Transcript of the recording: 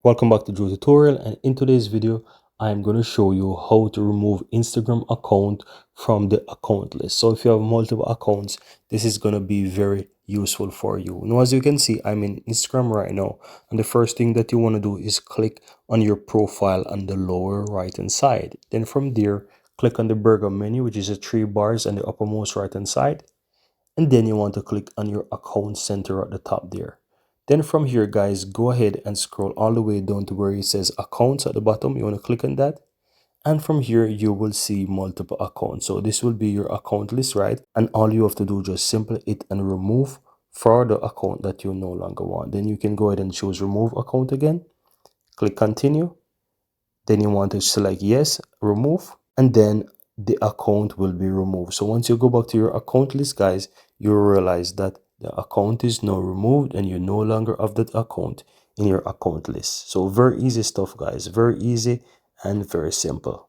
Welcome back to Joe Tutorial, and in today's video I'm going to show you how to remove Instagram account from the account list. So if you have multiple accounts, this is going to be very useful for you. Now as you can see, I'm in Instagram right now, and the first thing that you want to do is click on your profile on the lower right hand side. Then from there, click on the burger menu, which is the three bars on the uppermost right hand side, and then you want to click on your account center at the top there. Then from here, guys, go ahead and scroll all the way down to where it says accounts at the bottom. You want to click on that, and from here you will see multiple accounts. So this will be your account list, right? And all you have to do, just simply hit and remove for the account that you no longer want. Then you can go ahead and choose remove account again, click continue. Then you want to select yes, remove, and then the account will be removed. So once you go back to your account list, guys, you'll realize that the account is now removed and you no longer have that account in your account list. So very easy stuff, guys, very easy and very simple.